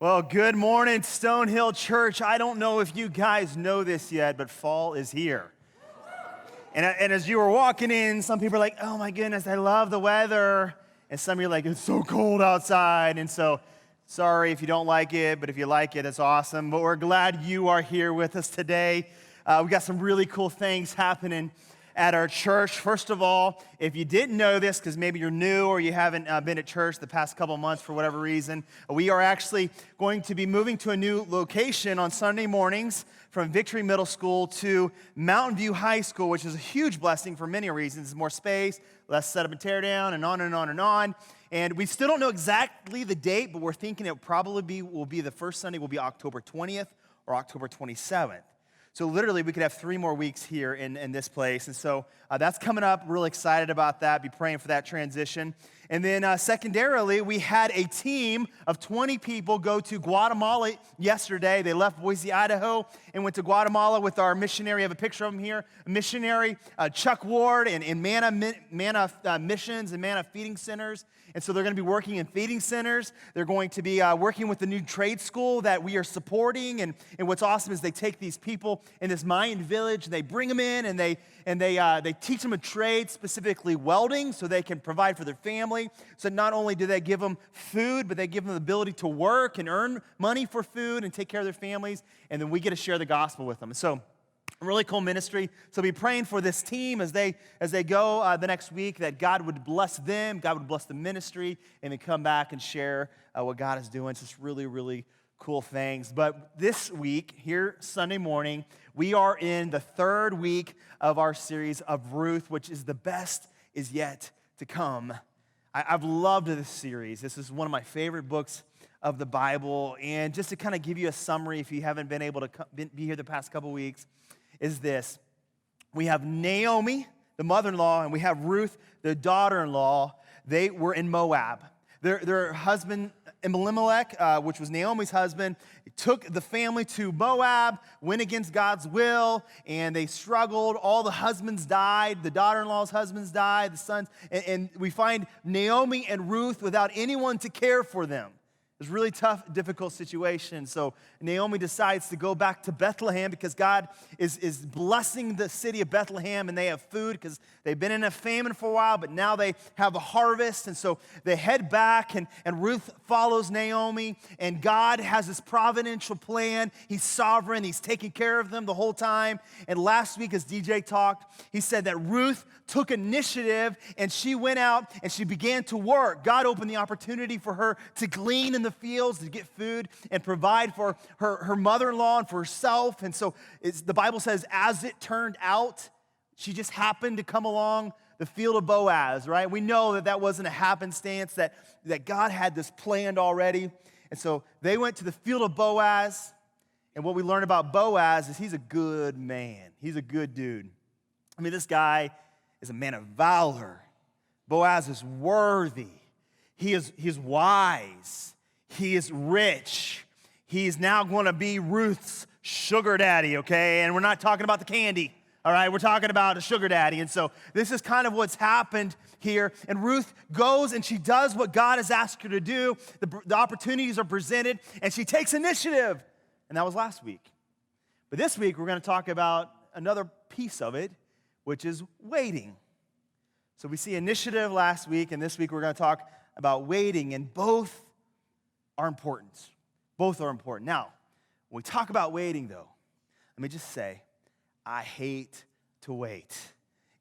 Well, good morning, Stonehill Church. I don't know if you guys know this yet, but fall is here. And as you were walking in, some people are like, oh my goodness, I love the weather. And some of you are like, it's so cold outside. And so, sorry if you don't like it, but if you like it, it's awesome. But we're glad you are here with us today. We got some really cool things happening at our church. First of all, if you didn't know this, because maybe you're new or you haven't been at church the past couple months for whatever reason, we are actually going to be moving to a new location on Sunday mornings from Victory Middle School to Mountain View High School, which is a huge blessing for many reasons. More space, less setup and tear down, and on and on and on. And we still don't know exactly the date, but we're thinking it probably will be the first Sunday will be October 20th or October 27th. So literally, we could have 3 more weeks here in this place. And so that's coming up. Really excited about that. Be praying for that transition. And then secondarily, we had a team of 20 people go to Guatemala yesterday. They left Boise, Idaho, and went to Guatemala with our missionary. I have a picture of him here. Missionary Chuck Ward and Manna Missions and Manna Feeding Centers. And so they're going to be working in feeding centers. They're going to be working with the new trade school that we are supporting. And what's awesome is they take these people in this Mayan village, they bring them in, and they teach them a trade, specifically welding, so they can provide for their family. So not only do they give them food, but they give them the ability to work and earn money for food and take care of their families. And then we get to share the gospel with them. So really cool ministry. So be praying for this team as they go the next week, that God would bless them, God would bless the ministry, and then come back and share what God is doing. It's just really, really cool things. But this week, here Sunday morning, we are in the 3rd week of our series of Ruth, which is the best is yet to come. I've loved this series. This is one of my favorite books of the Bible. And just to kind of give you a summary, if you haven't been able to be here the past couple weeks, is this. We have Naomi, the mother-in-law, and we have Ruth, the daughter-in-law. They were in Moab. Their husband, Elimelech, which was Naomi's husband, took the family to Moab, went against God's will, and they struggled. All the husbands died. The daughter-in-law's husbands died, the sons. And we find Naomi and Ruth without anyone to care for them. It's a really tough, difficult situation. So Naomi decides to go back to Bethlehem because God is blessing the city of Bethlehem, and they have food because they've been in a famine for a while, but now they have a harvest. And so they head back, and Ruth follows Naomi, and God has this providential plan. He's sovereign. He's taking care of them the whole time. And last week, as DJ talked, he said that Ruth took initiative, and she went out and she began to work. God opened the opportunity for her to glean in the fields, to get food and provide for her mother-in-law and for herself. And so the Bible says, as it turned out, she just happened to come along the field of Boaz, right? We know that wasn't a happenstance, that God had this planned already. And so they went to the field of Boaz, and what we learn about Boaz is he's a good man. He's a good dude. I mean, this guy is a man of valor. Boaz is worthy. He is wise. He is rich. He's now going to be Ruth's sugar daddy, okay? And we're not talking about the candy, all right? We're talking about a sugar daddy. And so this is kind of what's happened here. And Ruth goes and she does what God has asked her to do. The opportunities are presented, and she takes initiative. And that was last week. But this week, we're going to talk about another piece of it, which is waiting. So we see initiative last week, and this week we're going to talk about waiting, and both are important. Both are important. Now, when we talk about waiting, though, let me just say, I hate to wait.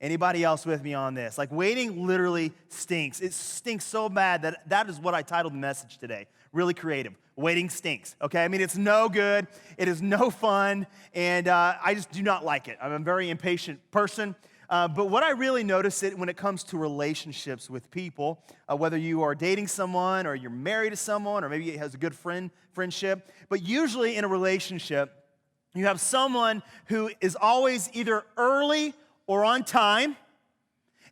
Anybody else with me on this? Like, waiting literally stinks. It stinks so bad that is what I titled the message today. Really creative. Waiting stinks, okay? I mean, it's no good. It is no fun, and I just do not like it. I'm a very impatient person. But what I really notice when it comes to relationships with people, whether you are dating someone or you're married to someone or maybe it has a good friendship, but usually in a relationship, you have someone who is always either early or on time,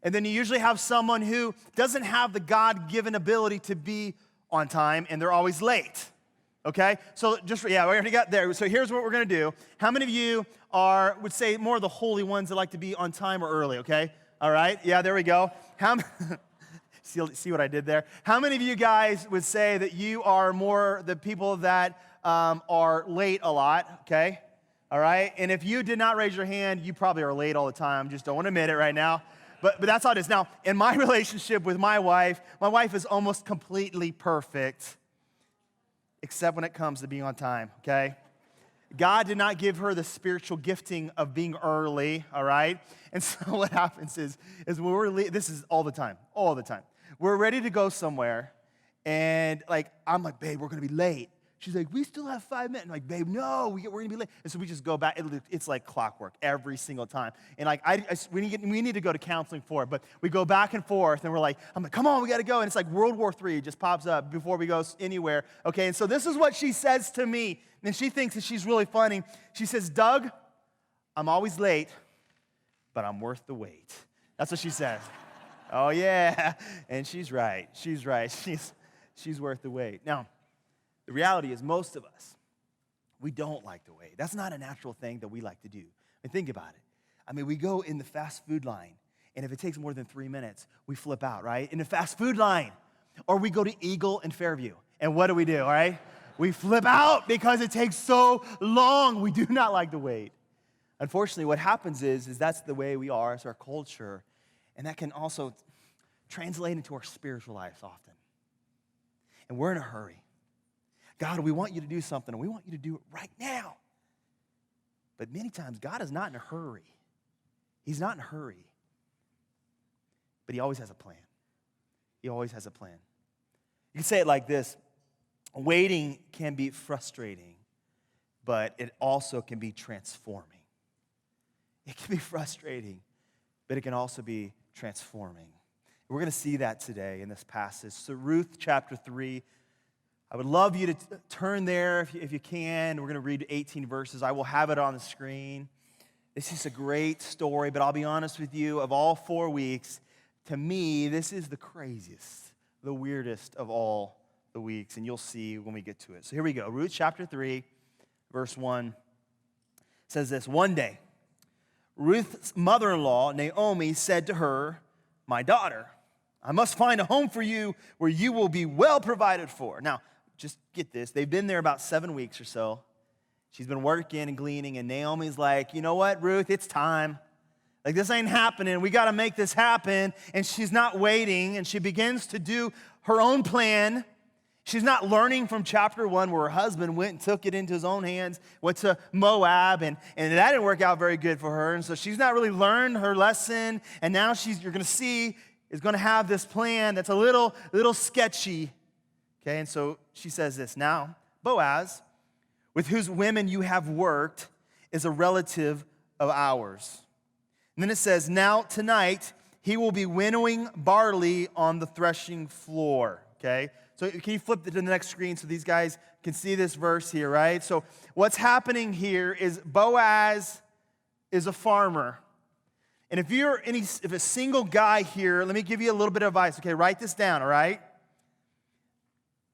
and then you usually have someone who doesn't have the God-given ability to be on time, and they're always late. Okay, so we already got there. So here's what we're going to do. How many of you would say more of the holy ones that like to be on time or early, okay? All right, yeah, there we go. See what I did there? How many of you guys would say that you are more the people that are late a lot, okay? All right? And if you did not raise your hand, you probably are late all the time. Just don't want to admit it right now. But that's how it is. Now, in my relationship with my wife is almost completely perfect, except when it comes to being on time, okay? God did not give her the spiritual gifting of being early, all right? And so what happens is when this is all the time. We're ready to go somewhere, and I'm like, babe, we're gonna be late. She's like, we still have 5 minutes. I'm like, babe, no, we're gonna be late. And so we just go back. It's like clockwork every single time. And we need to go to counseling for it, but we go back and forth, and I'm like, come on, we gotta go. And it's like World War III just pops up before we go anywhere. Okay, and so this is what she says to me, and she thinks that she's really funny. She says, Doug, I'm always late, but I'm worth the wait. That's what she says. Oh yeah, and she's right. She's worth the wait. Now, the reality is most of us, we don't like to wait. That's not a natural thing that we like to do. Think about it. We go in the fast food line, and if it takes more than 3 minutes, we flip out, right? In the fast food line. Or we go to Eagle and Fairview, and what do, all right? We flip out because it takes so long. We do not like to wait. Unfortunately, what happens is that's the way we are as our culture, and that can also translate into our spiritual lives often. And we're in a hurry. God, we want you to do something, and we want you to do it right now. But many times, God is not in a hurry. He's not in a hurry. But he always has a plan. He always has a plan. You can say it like this. Waiting can be frustrating, but it also can be transforming. It can be frustrating, but it can also be transforming. We're going to see that today in this passage. So Ruth chapter 3, I would love you to turn there if you can. We're going to read 18 verses. I will have it on the screen. This is a great story, but I'll be honest with you, of all 4 weeks, to me, this is the craziest, the weirdest of all the weeks, and you'll see when we get to it. So here we go. Ruth chapter 3, verse 1 says this. One day, Ruth's mother-in-law, Naomi, said to her, my daughter, I must find a home for you where you will be well provided for. Now, just get this. They've been there about 7 weeks or so. She's been working and gleaning, and Naomi's like, you know what, Ruth, it's time. This ain't happening. We got to make this happen. And she's not waiting, and she begins to do her own plan. She's not learning from chapter 1 where her husband went and took it into his own hands, went to Moab, and that didn't work out very good for her. And so she's not really learned her lesson, and now you're going to see, is going to have this plan that's a little sketchy. Okay, and so she says this, now, Boaz, with whose women you have worked, is a relative of ours. And then it says, now tonight he will be winnowing barley on the threshing floor. Okay, so can you flip to the next screen so these guys can see this verse here, right? So what's happening here is Boaz is a farmer. And if a single guy here, let me give you a little bit of advice. Okay, write this down, all right?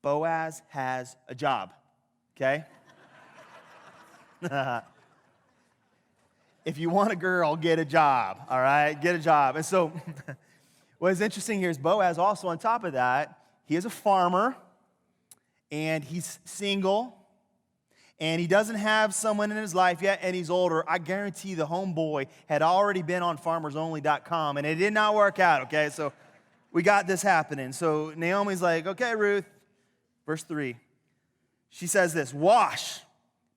Boaz has a job, okay? If you want a girl, get a job, all right? Get a job. And so what's interesting here is Boaz also, on top of that, he is a farmer, and he's single, and he doesn't have someone in his life yet, and he's older. I guarantee the homeboy had already been on farmersonly.com, and it did not work out, okay? So we got this happening. So Naomi's like, okay, Ruth, verse 3. She says this, wash,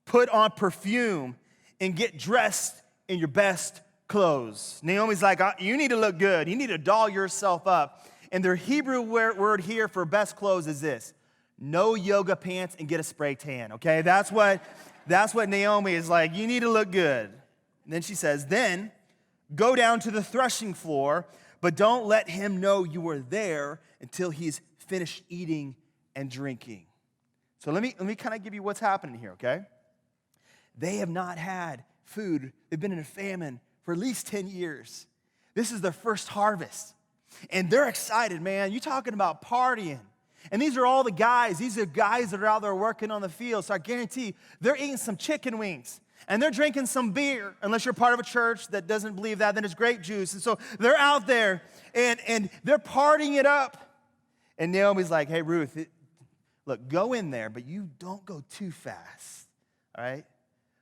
put on perfume, and get dressed in your best clothes. Naomi's like, you need to look good. You need to doll yourself up. And their Hebrew word here for best clothes is this, no yoga pants and get a spray tan, okay? That's what Naomi is like. You need to look good. And then she says, then go down to the threshing floor, but don't let him know you were there until he's finished eating and drinking. So let me kind of give you what's happening here, okay? They have not had food. They've been in a famine for at least 10 years. This is their first harvest. And they're excited, man. You're talking about partying. And these are all the guys. These are guys that are out there working on the field. So I guarantee they're eating some chicken wings. And they're drinking some beer. Unless you're part of a church that doesn't believe that, then it's grape juice. And so they're out there, and they're partying it up. And Naomi's like, hey, Ruth, look, go in there, but you don't go too fast, all right?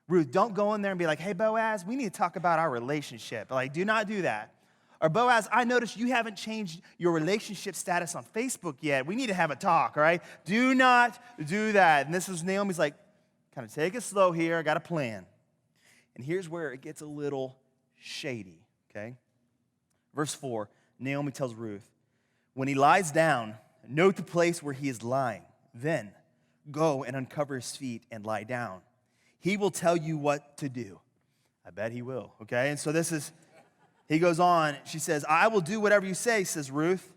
Ruth, don't go in there and be like, hey, Boaz, we need to talk about our relationship. Like, do not do that. Or Boaz, I noticed you haven't changed your relationship status on Facebook yet. We need to have a talk, all right? Do not do that. And this is Naomi's like, kind of take it slow here. I got a plan. And here's where it gets a little shady, okay? Verse 4, Naomi tells Ruth, when he lies down, note the place where he is lying. Then go and uncover his feet and lie down. He will tell you what to do. I bet he will, okay? And so he goes on. She says, I will do whatever you say, says Ruth.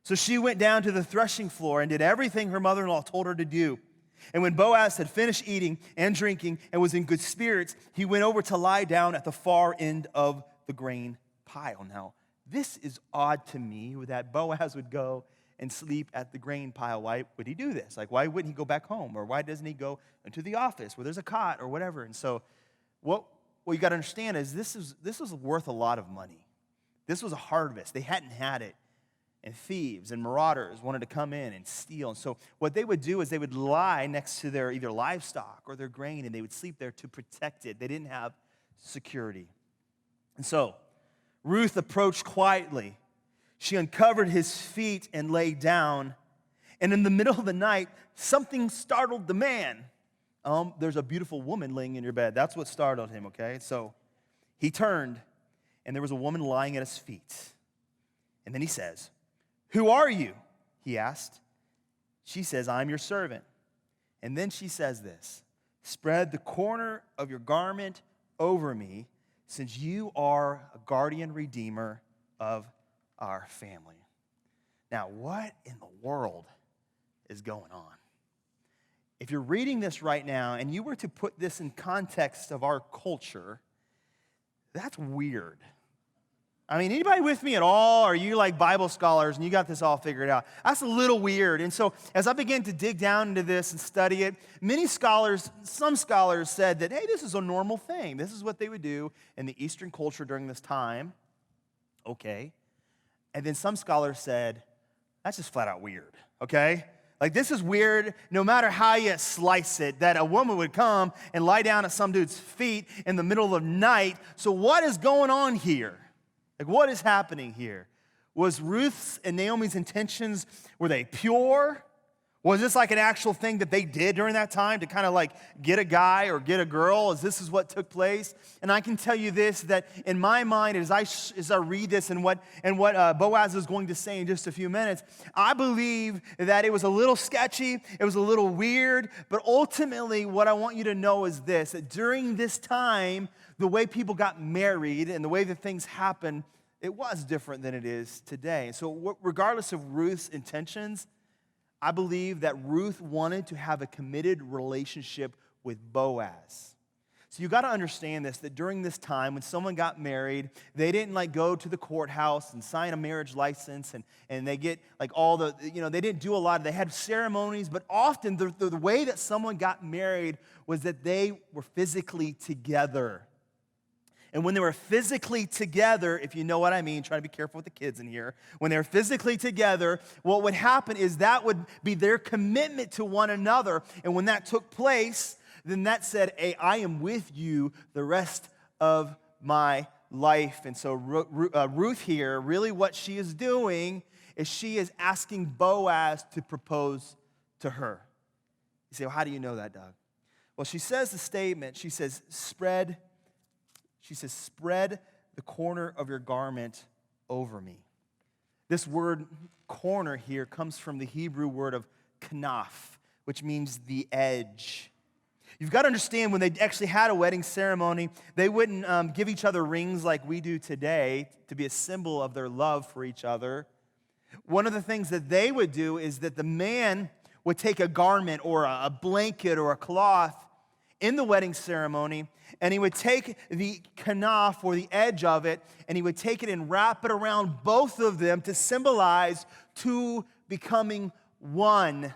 So she went down to the threshing floor and did everything her mother-in-law told her to do. And when Boaz had finished eating and drinking and was in good spirits, he went over to lie down at the far end of the grain pile. Now, this is odd to me that Boaz would go and sleep at the grain pile. Why would he do this? Like, why wouldn't he go back home? Or why doesn't he go into the office where there's a cot or whatever? And so what you got to understand is this was worth a lot of money. This was a harvest. They hadn't had it. And thieves and marauders wanted to come in and steal. And so what they would do is they would lie next to their either livestock or their grain, and they would sleep there to protect it. They didn't have security. And so Ruth approached quietly. She uncovered his feet and lay down. And in the middle of the night, something startled the man. There's a beautiful woman laying in your bed. That's what startled him, okay? So he turned, and there was a woman lying at his feet. And then he says, who are you? He asked. She says, I'm your servant. And then she says this, spread the corner of your garment over me, since you are a guardian redeemer of our family. Now, what in the world is going on? If you're reading this right now and you were to put this in context of our culture, that's weird. I mean, anybody with me at all? Are you like Bible scholars and you got this all figured out? That's a little weird. And so as I began to dig down into this and study it, some scholars said that, hey, this is a normal thing. This is what they would do in the Eastern culture during this time. Okay. And then some scholars said, that's just flat out weird, okay? Like, this is weird no matter how you slice it, that a woman would come and lie down at some dude's feet in the middle of the night. So what is going on here? Like, what is happening here? Was Ruth's and Naomi's intentions, were they pure? Was this like an actual thing that they did during that time to kind of like get a guy or get a girl? Is this what took place? And I can tell you this, that in my mind, as I read this and what Boaz is going to say in just a few minutes, I believe that it was a little sketchy, it was a little weird, but ultimately what I want you to know is this, that during this time, the way people got married and the way that things happened, it was different than it is today. So regardless of Ruth's intentions, I believe that Ruth wanted to have a committed relationship with Boaz. So you got to understand this, that during this time when someone got married, they didn't like go to the courthouse and sign a marriage license and they get like all the, they didn't do a lot. They had ceremonies, but often the way that someone got married was that they were physically together. And when they were physically together, if you know what I mean, try to be careful with the kids in here. When they were physically together, what would happen is that would be their commitment to one another. And when that took place, then that said, hey, I am with you the rest of my life. And so Ruth here, really what she is doing is she is asking Boaz to propose to her. You say, well, how do you know that, Doug? Well, she says the statement, she says, spread the corner of your garment over me. This word corner here comes from the Hebrew word of kanaf, which means the edge. You've got to understand, when they actually had a wedding ceremony, they wouldn't give each other rings like we do today to be a symbol of their love for each other. One of the things that they would do is that the man would take a garment or a blanket or a cloth in the wedding ceremony, and he would take the kanaf, or the edge of it, and he would take it and wrap it around both of them to symbolize two becoming one.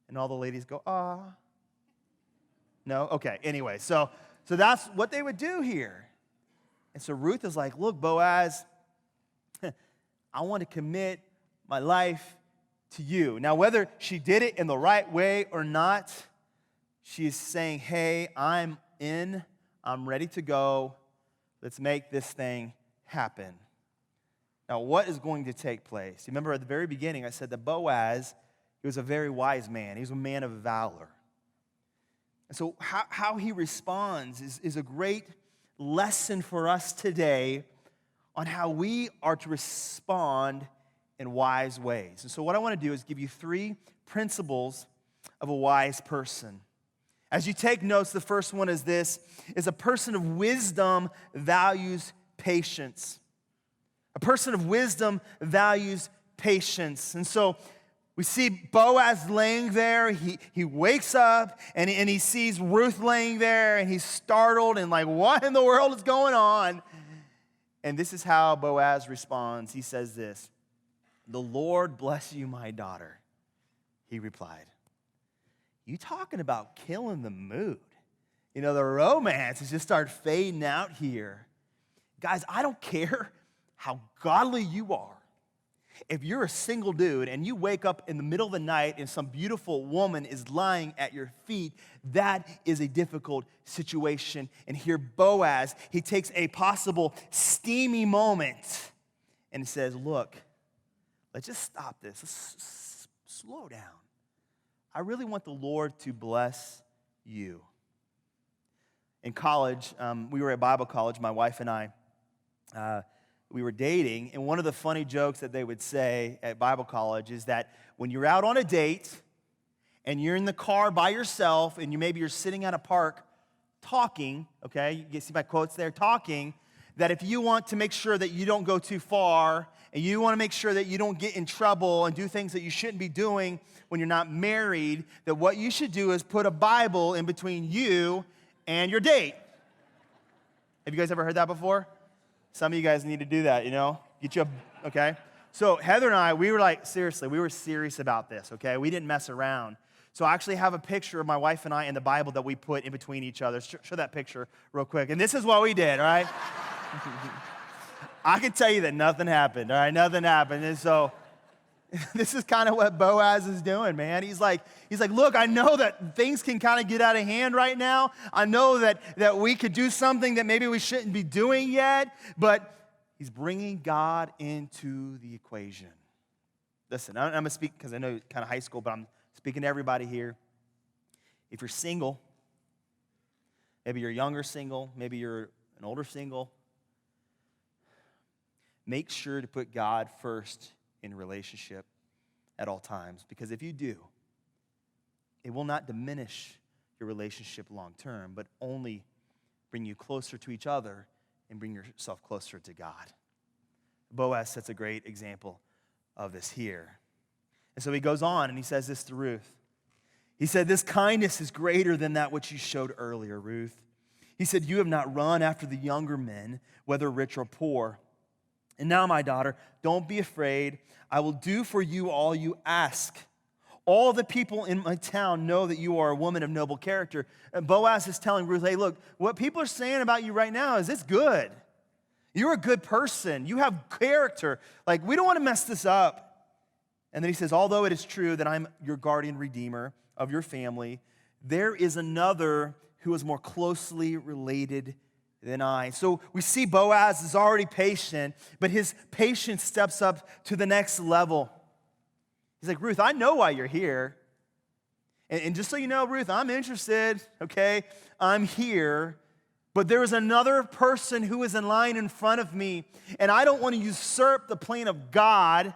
And all the ladies go, ah. No? Okay, anyway, so that's what they would do here. And so Ruth is like, look, Boaz, I want to commit my life to you. Now, whether she did it in the right way or not, she is saying, hey, I'm in, I'm ready to go. Let's make this thing happen. Now, what is going to take place? You remember at the very beginning, I said that Boaz, he was a very wise man. He was a man of valor. And so how he responds is a great lesson for us today on how we are to respond in wise ways. And so what I want to do is give you 3 principles of a wise person. As you take notes, the first one is this, is a person of wisdom values patience. A person of wisdom values patience. And so we see Boaz laying there. He wakes up and he sees Ruth laying there and he's startled and like, what in the world is going on? And this is how Boaz responds. He says this, "The Lord bless you, my daughter." He replied, "You talking about killing the mood? You know, the romance has just started fading out here. Guys, I don't care how godly you are. If you're a single dude and you wake up in the middle of the night and some beautiful woman is lying at your feet, that is a difficult situation." And here Boaz, he takes a possible steamy moment and says, look, let's just stop this. Let's slow down. I really want the Lord to bless you. In college, we were at Bible college, my wife and I. We were dating, and one of the funny jokes that they would say at Bible college is that when you're out on a date and you're in the car by yourself and maybe you're sitting at a park talking, okay, you see my quotes there, talking, that if you want to make sure that you don't go too far and you want to make sure that you don't get in trouble and do things that you shouldn't be doing when you're not married, that what you should do is put a Bible in between you and your date. Have you guys ever heard that before? Some of you guys need to do that, you know? Get you a, okay? So Heather and I, we were like, seriously, we were serious about this, okay? We didn't mess around. So I actually have a picture of my wife and I in the Bible that we put in between each other. Show that picture real quick. And this is what we did, all right? I can tell you that nothing happened, all right? Nothing happened. And so this is kind of what Boaz is doing, man. He's like, look, I know that things can kind of get out of hand right now. I know that we could do something that maybe we shouldn't be doing yet, but he's bringing God into the equation. Listen, I'm going to speak because I know it's kind of high school, but I'm speaking to everybody here. If you're single, maybe you're a younger single, maybe you're an older single, make sure to put God first in relationship at all times. Because if you do, it will not diminish your relationship long term, but only bring you closer to each other and bring yourself closer to God. Boaz sets a great example of this here. And so he goes on and he says this to Ruth. He said, "This kindness is greater than that which you showed earlier, Ruth." He said, "You have not run after the younger men, whether rich or poor. And now, my daughter, don't be afraid. I will do for you all you ask. All the people in my town know that you are a woman of noble character." And Boaz is telling Ruth, hey, look, what people are saying about you right now is it's good. You're a good person. You have character. Like, we don't want to mess this up. And then he says, although it is true that I'm your guardian redeemer of your family, there is another who is more closely related than I. So we see Boaz is already patient, but his patience steps up to the next level. He's like, Ruth, I know why you're here. And just so you know, Ruth, I'm interested, okay? I'm here. But there is another person who is in line in front of me, and I don't want to usurp the plan of God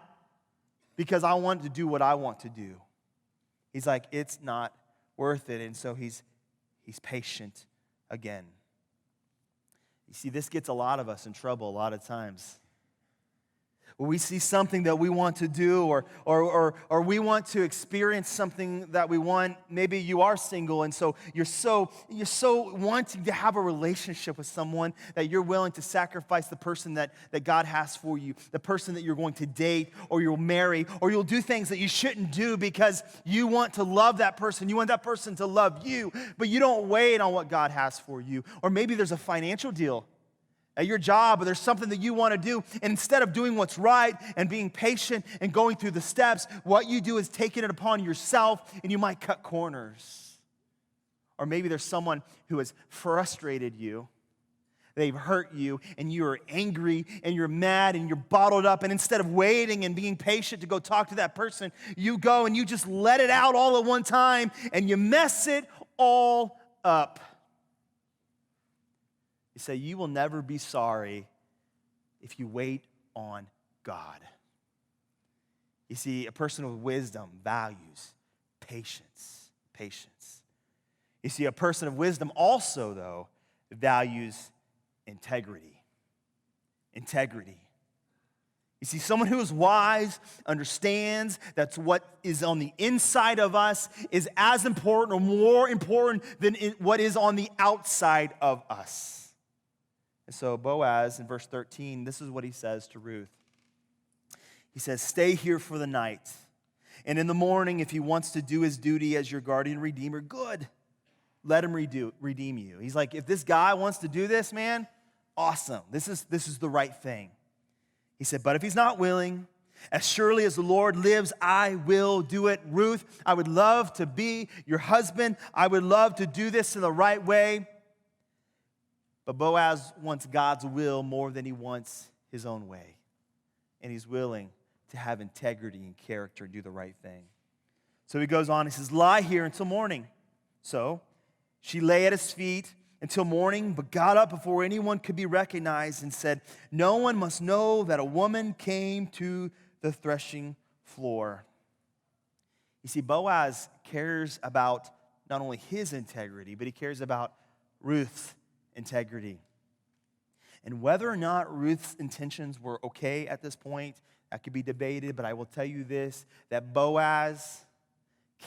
because I want to do what I want to do. He's like, it's not worth it. And so he's patient again. You see, this gets a lot of us in trouble a lot of times. When we see something that we want to do or we want to experience something that we want, maybe you are single and so you're so wanting to have a relationship with someone that you're willing to sacrifice the person that God has for you, the person that you're going to date or you'll marry, or you'll do things that you shouldn't do because you want to love that person. You want that person to love you, but you don't wait on what God has for you. Or maybe there's a financial deal at your job, or there's something that you want to do, and instead of doing what's right and being patient and going through the steps, what you do is taking it upon yourself, and you might cut corners. Or maybe there's someone who has frustrated you. They've hurt you, and you're angry, and you're mad, and you're bottled up, and instead of waiting and being patient to go talk to that person, you go and you just let it out all at one time, and you mess it all up. You say, you will never be sorry if you wait on God. You see, a person with wisdom values patience. You see, a person of wisdom also, though, values integrity. You see, someone who is wise understands that what is on the inside of us is as important or more important than what is on the outside of us. And so Boaz, in verse 13, this is what he says to Ruth. He says, stay here for the night, and in the morning, if he wants to do his duty as your guardian redeemer, good. Let him redeem you. He's like, if this guy wants to do this, man, awesome. This is the right thing. He said, but if he's not willing, as surely as the Lord lives, I will do it. Ruth, I would love to be your husband. I would love to do this in the right way. But Boaz wants God's will more than he wants his own way. And he's willing to have integrity and character and do the right thing. So he goes on, he says, lie here until morning. So she lay at his feet until morning, but got up before anyone could be recognized and said, no one must know that a woman came to the threshing floor. You see, Boaz cares about not only his integrity, but he cares about Ruth's integrity. And whether or not Ruth's intentions were okay at this point, that could be debated, but I will tell you this, that Boaz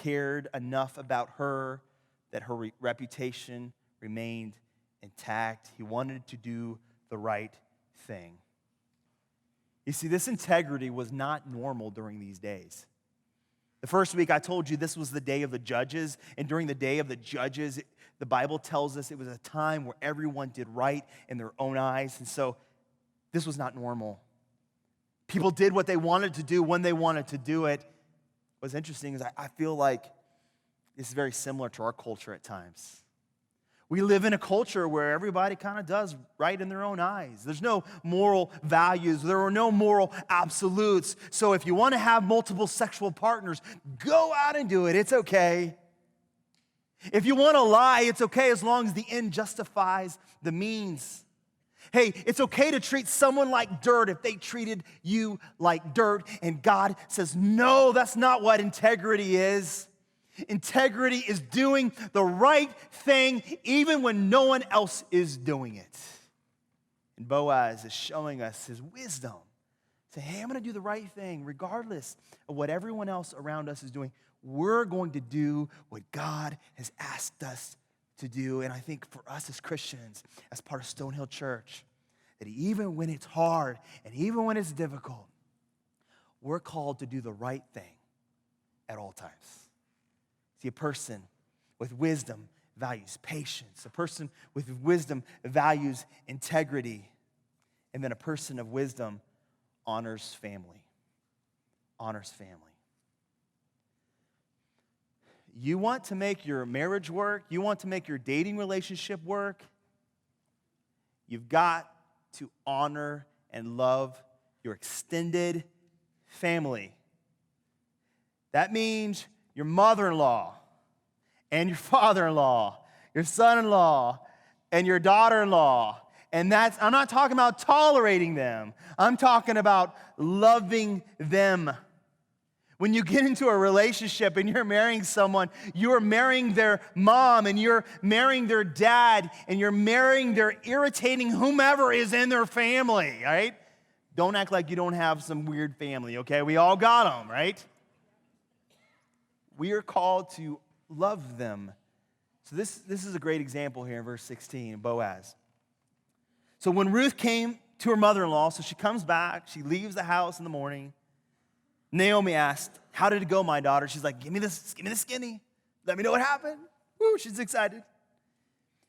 cared enough about her that her reputation remained intact. He wanted to do the right thing. You see, this integrity was not normal during these days. The first week I told you this was the day of the judges, and during the day of the judges, the Bible tells us it was a time where everyone did right in their own eyes, and so this was not normal. People did what they wanted to do when they wanted to do it. What's interesting is I feel like it's very similar to our culture at times. We live in a culture where everybody kind of does right in their own eyes. There's no moral values. There are no moral absolutes. So if you want to have multiple sexual partners, go out and do it. It's okay. If you want to lie, it's okay as long as the end justifies the means. Hey, it's okay to treat someone like dirt if they treated you like dirt. And God says, no, that's not what integrity is. Integrity is doing the right thing even when no one else is doing it. And Boaz is showing us his wisdom. Say, hey, I'm going to do the right thing regardless of what everyone else around us is doing. We're going to do what God has asked us to do. And I think for us as Christians, as part of Stonehill Church, that even when it's hard and even when it's difficult, we're called to do the right thing at all times. See, a person with wisdom values patience. A person with wisdom values integrity. And then a person of wisdom honors family. Honors family. You want to make your marriage work? You want to make your dating relationship work? You've got to honor and love your extended family. That means your mother-in-law and your father-in-law, your son-in-law and your daughter-in-law. And I'm not talking about tolerating them. I'm talking about loving them. When you get into a relationship and you're marrying someone, you're marrying their mom and you're marrying their dad and you're marrying their irritating whomever is in their family, right? Don't act like you don't have some weird family, okay? We all got them, right? We are called to love them. So this is a great example here in verse 16, Boaz. So when Ruth came to her mother-in-law, so she comes back, she leaves the house in the morning. Naomi asked, how did it go, my daughter? She's like, give me the skinny. Let me know what happened. Woo, she's excited.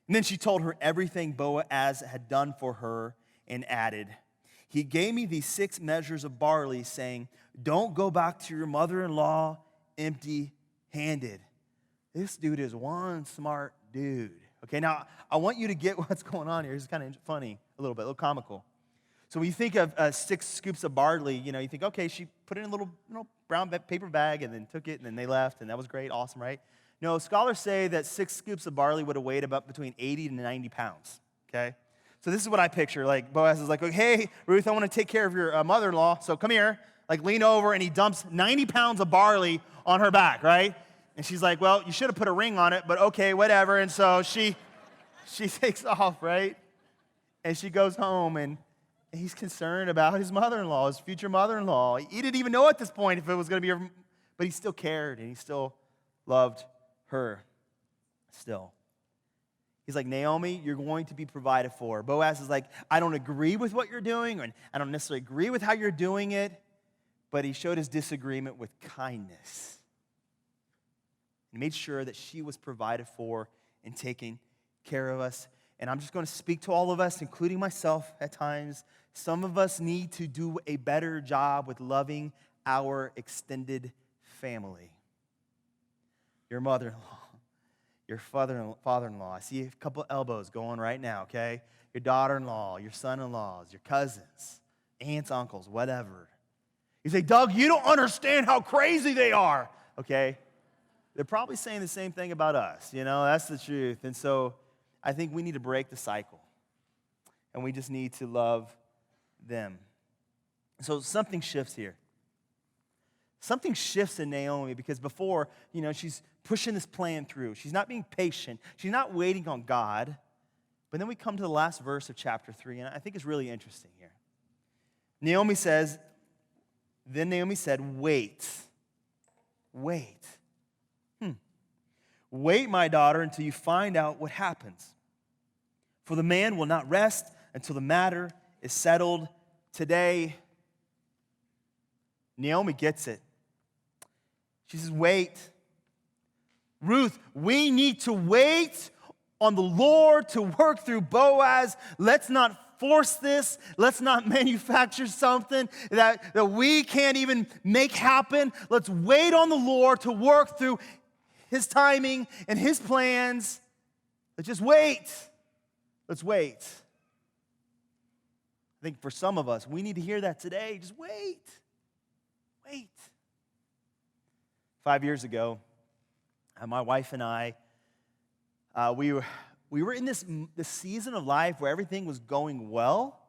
And then she told her everything Boaz had done for her and added, he gave me these 6 measures of barley, saying, don't go back to your mother-in-law empty-handed. This dude is one smart dude. Okay, now I want you to get what's going on here. It's kind of funny, a little bit, a little comical. So when you think of 6 scoops of barley, you think, okay, she put it in a little brown paper bag and then took it and then they left, and that was great, awesome, right? No, scholars say that 6 scoops of barley would have weighed about between 80 to 90 pounds, okay? So this is what I picture. Like Boaz is like, hey, Ruth, I want to take care of your mother-in-law, so come here. Like lean over, and he dumps 90 pounds of barley on her back, right? And she's like, well, you should have put a ring on it, but okay, whatever. And so she takes off, right? And she goes home, and he's concerned about his mother-in-law, his future mother-in-law. He didn't even know at this point if it was going to be her, but he still cared, and he still loved her still. He's like, Naomi, you're going to be provided for. Boaz is like, I don't agree with what you're doing, and I don't necessarily agree with how you're doing it, but he showed his disagreement with kindness. He made sure that she was provided for and taken care of us. And I'm just going to speak to all of us, including myself at times. Some of us need to do a better job with loving our extended family. Your mother-in-law, your father-in-law. I see a couple elbows going right now, okay? Your daughter-in-law, your son-in-laws, your cousins, aunts, uncles, whatever. You say, Doug, you don't understand how crazy they are, okay? They're probably saying the same thing about us, that's the truth. And so I think we need to break the cycle, and we just need to love them. So something shifts here. Something shifts in Naomi because before, she's pushing this plan through. She's not being patient. She's not waiting on God. But then we come to the last verse of chapter 3, and I think it's really interesting here. Naomi said, wait. Wait, my daughter, until you find out what happens. For the man will not rest until the matter is settled today. Naomi gets it. She says, wait. Ruth, we need to wait on the Lord to work through Boaz. Let's not force this. Let's not manufacture something that we can't even make happen. Let's wait on the Lord to work through His timing and His plans. Let's just wait. Let's wait. I think for some of us, we need to hear that today. Just wait. Wait. 5 years ago, my wife and I, we were in this season of life where everything was going well,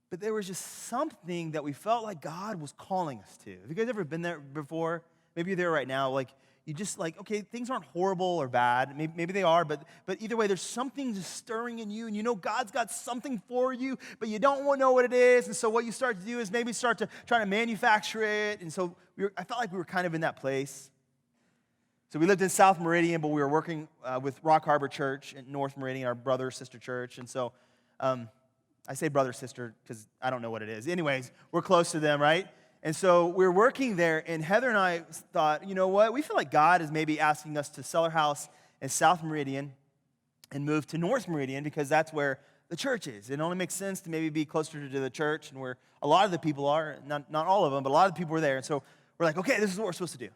but there was just something that we felt like God was calling us to. Have you guys ever been there before? Maybe you're there right now. Like, you just like, okay, things aren't horrible or bad. Maybe they are, but either way, there's something just stirring in you, and God's got something for you, but you don't know what it is. And so what you start to do is maybe start to try to manufacture it. And so I felt like we were kind of in that place. So we lived in South Meridian, but we were working with Rock Harbor Church in North Meridian, our brother, sister church. And so I say brother, sister, because I don't know what it is. Anyways, we're close to them, right? And so we were working there, and Heather and I thought, you know what? We feel like God is maybe asking us to sell our house in South Meridian and move to North Meridian because that's where the church is. It only makes sense to maybe be closer to the church and where a lot of the people are, not all of them, but a lot of the people were there. And so we're like, okay, this is what we're supposed to do.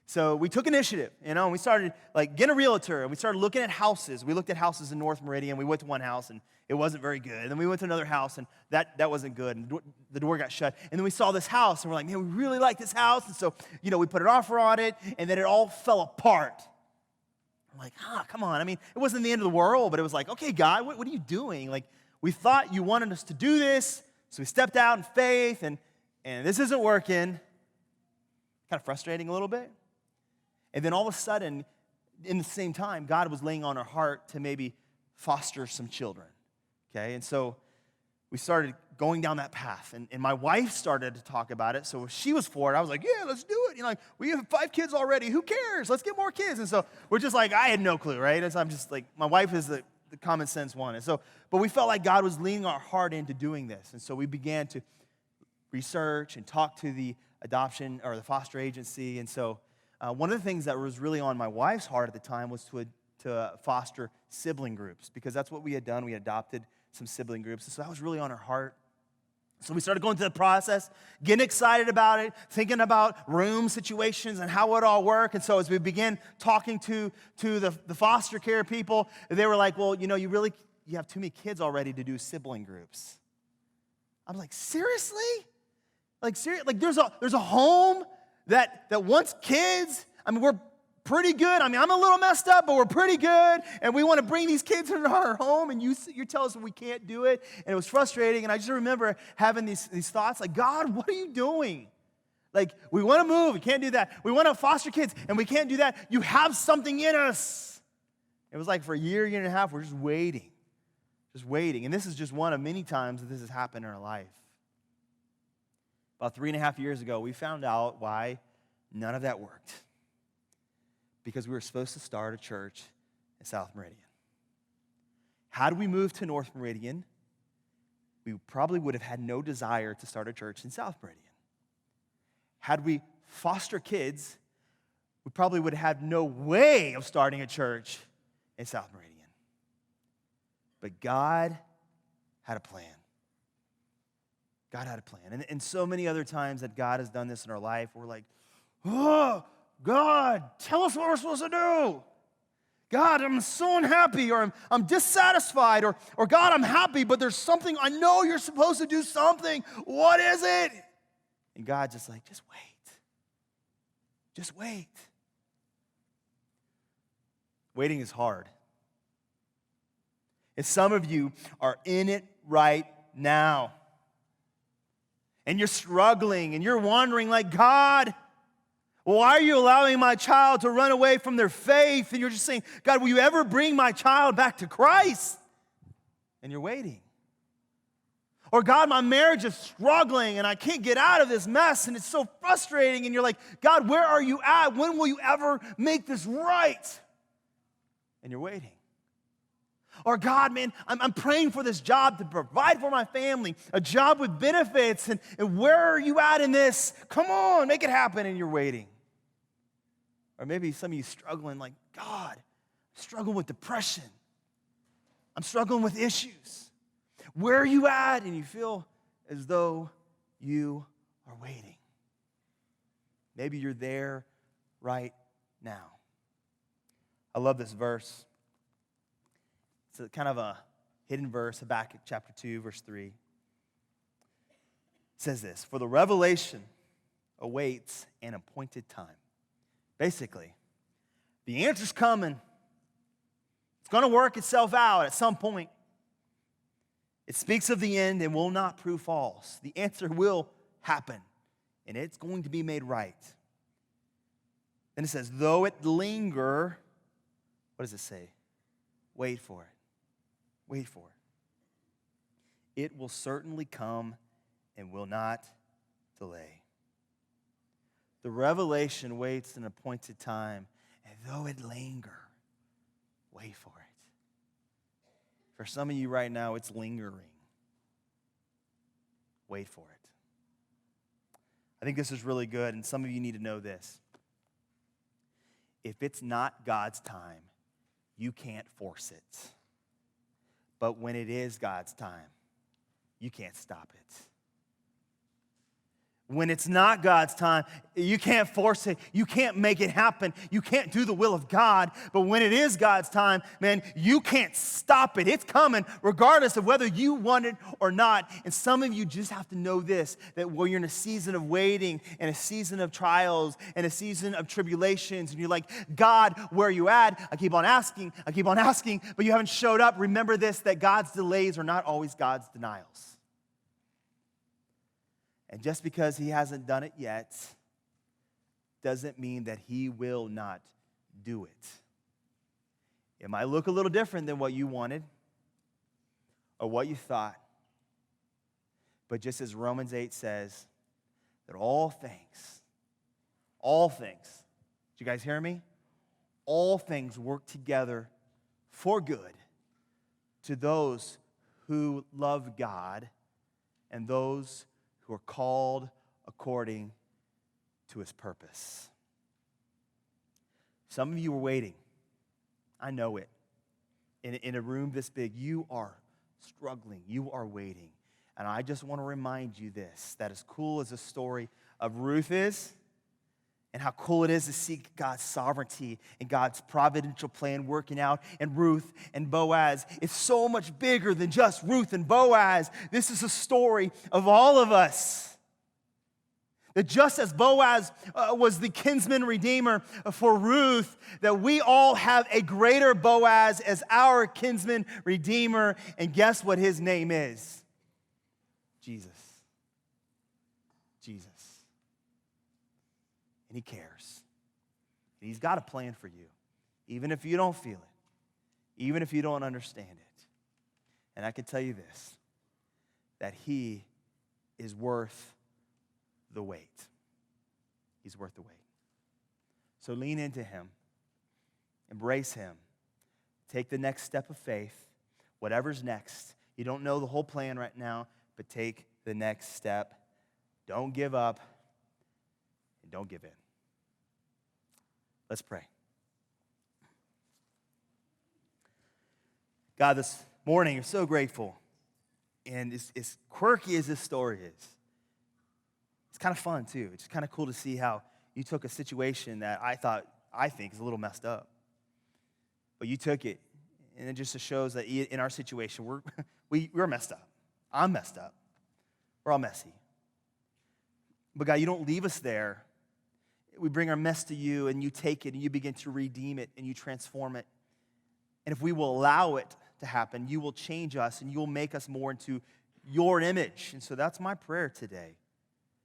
So we took initiative, and we started getting a realtor, and we started looking at houses. We looked at houses in North Meridian. We went to one house, and it wasn't very good. And then we went to another house, and that wasn't good, and the door got shut. And then we saw this house, and we're like, man, we really like this house. And so, we put an offer on it, and then it all fell apart. I'm like, come on. I mean, it wasn't the end of the world, but it was like, okay, God, what are you doing? Like, we thought you wanted us to do this, so we stepped out in faith, and this isn't working. Kind of frustrating a little bit. And then all of a sudden, in the same time, God was laying on our heart to maybe foster some children, okay? And so we started going down that path, and my wife started to talk about it, so she was for it. I was like, yeah, let's do it. We have 5 kids already. Who cares? Let's get more kids. And so we're just like, I had no clue, right? And so I'm just like, my wife is the common sense one. And so, but we felt like God was leading our heart into doing this. And so we began to research and talk to the adoption or the foster agency. And so one of the things that was really on my wife's heart at the time was to foster sibling groups, because that's what we had done. We adopted some sibling groups. And so that was really on our heart. So we started going through the process, getting excited about it, thinking about room situations and how it all work. And so as we began talking to the foster care people, they were like, well, you have too many kids already to do sibling groups. I'm like, seriously? Like there's a home that wants kids. I mean, we're pretty good. I mean, I'm a little messed up, but we're pretty good. And we want to bring these kids into our home, and you tell us we can't do it. And it was frustrating. And I just remember having these thoughts like, God, what are you doing? Like, we want to move. We can't do that. We want to foster kids, and we can't do that. You have something in us. It was like for a year and a half, we're just waiting. Just waiting. And this is just one of many times that this has happened in our life. About 3.5 years ago, we found out why none of that worked. Because we were supposed to start a church in South Meridian. Had we moved to North Meridian, we probably would have had no desire to start a church in South Meridian. Had we foster kids, we probably would have had no way of starting a church in South Meridian. But God had a plan. God had a plan. And so many other times that God has done this in our life, we're like, oh, God, tell us what we're supposed to do. God, I'm so unhappy, or I'm dissatisfied, or God, I'm happy, but there's something, I know you're supposed to do something. What is it? And God just like, just wait. Just wait. Waiting is hard. And some of you are in it right now. And you're struggling, and you're wondering like, God, why are you allowing my child to run away from their faith? And you're just saying, God, will you ever bring my child back to Christ? And you're waiting. Or God, my marriage is struggling and I can't get out of this mess and it's so frustrating. And you're like, God, where are you at? When will you ever make this right? And you're waiting. Or God, man, I'm praying for this job to provide for my family, a job with benefits. And where are you at in this? Come on, make it happen. And you're waiting. Or maybe some of you struggling like, God, I'm struggling with depression. I'm struggling with issues. Where are you at? And you feel as though you are waiting. Maybe you're there right now. I love this verse. It's a kind of a hidden verse, Habakkuk chapter 2, verse 3. It says this, for the revelation awaits an appointed time. Basically, the answer's coming. It's going to work itself out at some point. It speaks of the end and will not prove false. The answer will happen, and it's going to be made right. Then it says, though it linger, what does it say? Wait for it. Wait for it. It will certainly come and will not delay. The revelation waits an appointed time, and though it linger, wait for it. For some of you right now, it's lingering. Wait for it. I think this is really good, and some of you need to know this. If it's not God's time, you can't force it. But when it is God's time, you can't stop it. When it's not God's time, you can't force it. You can't make it happen. You can't do the will of God. But when it is God's time, man, you can't stop it. It's coming regardless of whether you want it or not. And some of you just have to know this, that when you're in a season of waiting and a season of trials and a season of tribulations, and you're like, God, where are you at? I keep on asking, but you haven't showed up. Remember this, that God's delays are not always God's denials. And just because he hasn't done it yet doesn't mean that he will not do it. It might look a little different than what you wanted or what you thought. But just as Romans 8 says, that all things, did you guys hear me? All things work together for good to those who love God and those who are called according to his purpose. Some of you are waiting. I know it. In a room this big, you are struggling, you are waiting. And I just want to remind you this, that as cool as the story of Ruth is, and how cool it is to see God's sovereignty and God's providential plan working out in Ruth and Boaz, it's so much bigger than just Ruth and Boaz. This is a story of all of us. That just as Boaz was the kinsman redeemer for Ruth, that we all have a greater Boaz as our kinsman redeemer. And guess what his name is? Jesus. Jesus. And he cares. And he's got a plan for you, even if you don't feel it, even if you don't understand it. And I can tell you this, that he is worth the wait. He's worth the wait. So lean into him. Embrace him. Take the next step of faith. Whatever's next. You don't know the whole plan right now, but take the next step. Don't give up. And don't give in. Let's pray. God, this morning, I'm so grateful. And as quirky as this story is, it's kind of fun too. It's kind of cool to see how you took a situation that I think is a little messed up. But you took it, and it just shows that in our situation, we're messed up. I'm messed up. We're all messy. But God, you don't leave us there. We bring our mess to you, and you take it, and you begin to redeem it, and you transform it. And if we will allow it to happen, you will change us, and you will make us more into your image. And so that's my prayer today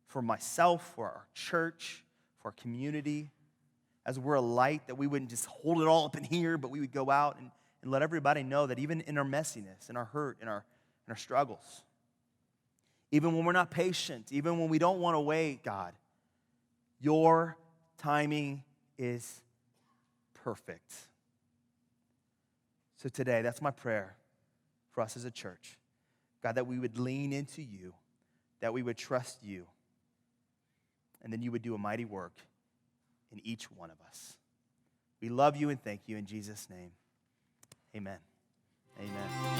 for myself, for our church, for our community, as we're a light, that we wouldn't just hold it all up in here, but we would go out and let everybody know that even in our messiness, in our hurt, in our struggles, even when we're not patient, even when we don't want to wait, God, your timing is perfect. So today, that's my prayer for us as a church. God, that we would lean into you, that we would trust you, and then you would do a mighty work in each one of us. We love you and thank you in Jesus' name. Amen. Amen.